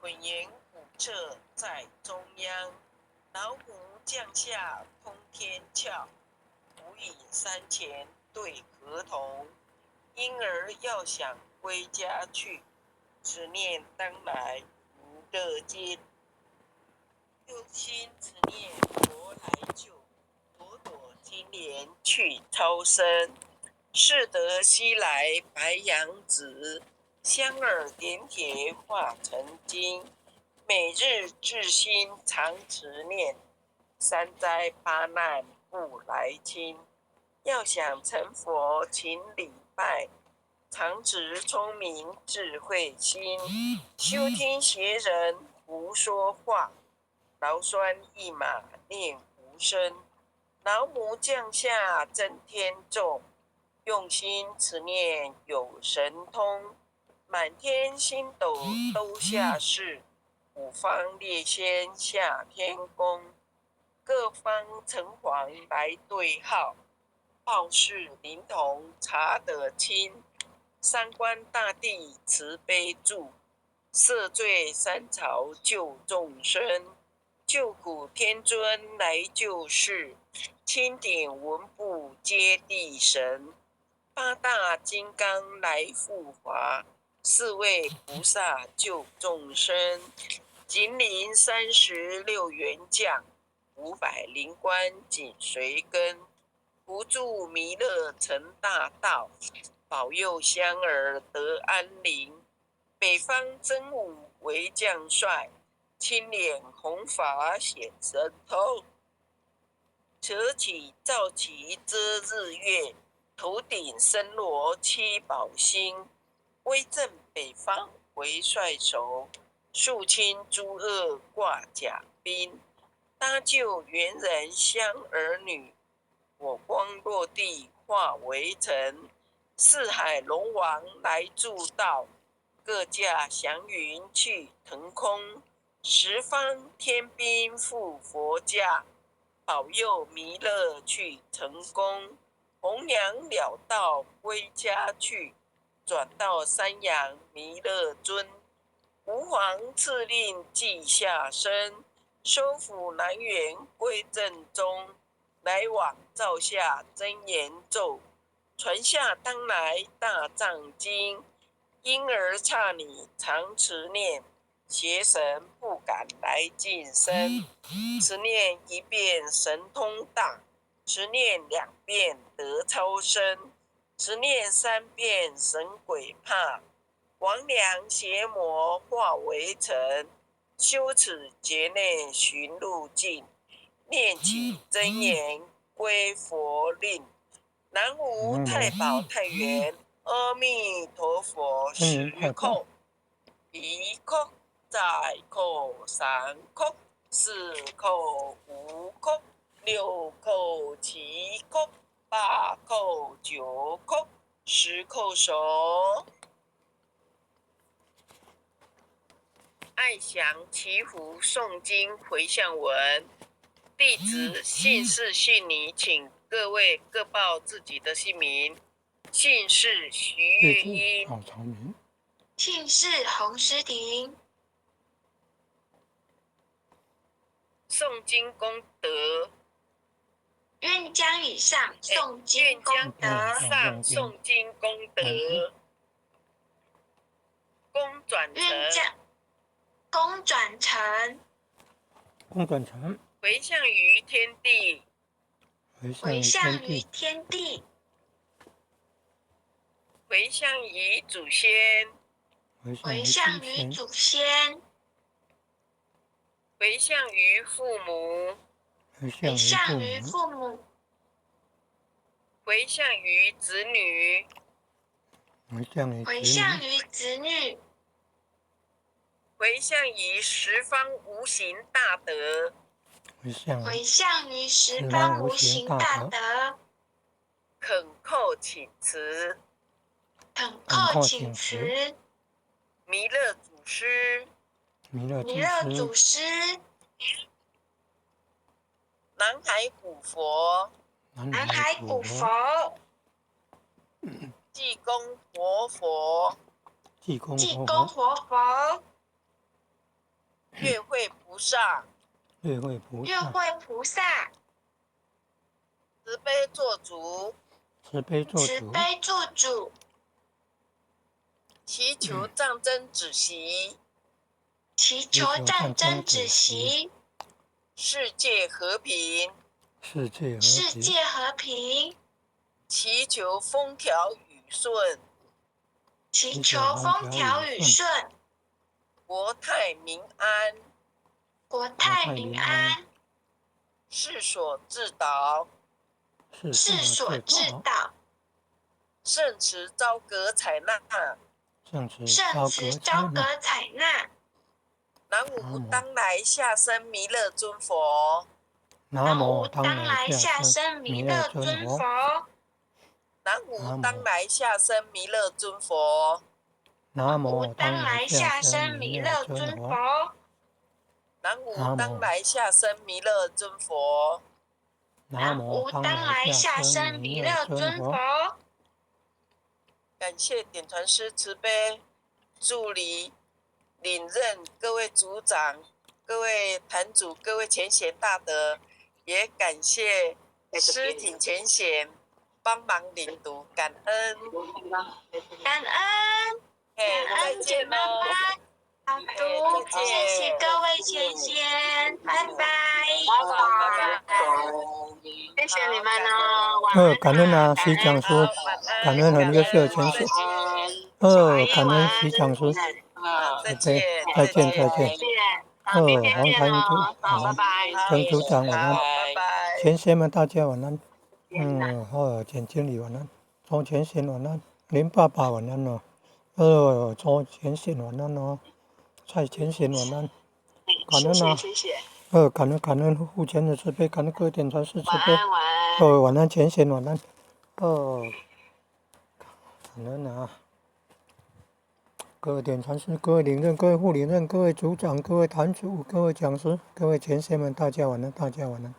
混言古彻在中央，老母降下通天窍，吾以山前对河童。婴儿要想归家去，此念当来无乐间。忧心此念佛来救，朵朵金莲去超生。适得西来白杨子，香耳点铁化成金。每日至心常持念，三灾八难不来侵。要想成佛勤礼拜，常持聪明智慧心。休听邪人胡说话，劳酸一马念无声。老母降下真天众，用心持念有神通。满天星斗都下世，五方列仙下天宫。各方城隍来对号，报事灵童查得清。三官大帝慈悲助，赦罪三朝救众生。救苦天尊来救世，钦点文部接地神。八大金刚来护法，四位菩萨救众生。金陵36员将，500灵官紧随跟。扶助弥勒成大道，保佑香儿得安宁。北方真武为将帅，青脸红发显神通。扯起皂旗遮日月，头顶森罗七宝星。威震北方为帅首，肃清诸恶挂甲兵。搭救猿人香儿女，火光落地化为尘。四海龙王来助道，各驾祥云去腾空。十方天兵护佛驾，保佑弥勒去成功。红娘了道归家去，转到山阳弥勒尊。吾皇赐令记下身，收服南辕归正中。来往照下真言咒，传下当来大藏经。婴儿刹你常持念，邪神不敢来近身。持念一遍神通大，持念2遍得超生。持念3遍神鬼怕，魍魉邪魔化为尘。修此劫内寻路径，念起真言归佛令。南无太保太原阿弥陀佛10叩，1叩再叩3叩4叩5叩6叩7叩8叩9叩10叩手。爱详祈福诵经回向文。弟子姓氏姓名，请各位各报自己的姓名。姓氏徐月英，姓氏洪诗婷。诵经功德，愿将以上诵经功德，诵经功德，功转成，功转成，回向于天地，回向于天地，回向于祖先，回向于祖先，回向于父母，回向于父母，回向于子女，回向于子女，回向于十方无形大德，回向于十方无形大德。恳叩请辞，恳叩请辞。弥勒祖师，弥勒祖师。南海古佛，南海古佛。济公活佛，济公活佛。月会菩萨，月会菩萨，月会菩萨，慈悲做主，慈悲做主，慈悲做主，祈求战争止息，祈求战争止息，世界和平，世界和平，世界和平，祈求风调雨顺，祈求风调雨顺，国泰民安，国泰民安，世所自导，世所至导，圣慈昭格采纳，圣慈圣慈昭格采纳。南无当来下生弥勒尊佛，南无当来下生弥勒尊佛，南无当来下生弥勒尊佛，南无当来下生弥勒尊佛，南无当来下生弥勒尊佛，南无当来下生弥勒尊佛。感谢点传师慈悲助理领任各位组长、各位坛主、各位前贤大德，也感谢师挺前贤帮忙领读，感恩，感恩，再见喽。好读，谢谢各位前贤，拜拜，拜拜，谢谢你们哦，感恩啊，徐讲师，感恩很优秀前贤，感恩徐讲师，再见，再见，黄台组，拜拜，曾组长晚安，拜拜，前贤们大家晚安，简经理晚安，周前贤晚安，林爸爸晚安哦，周前贤晚安哦，蔡前贤晚安，感恩啊，感恩父亲的慈悲，感恩各位点传师慈悲，晚安前贤晚安，感恩啊，各位点传师、各位领任、各位副领任、各位组长、各位坛主、各位讲师、各位前贤们，大家晚安，大家晚安。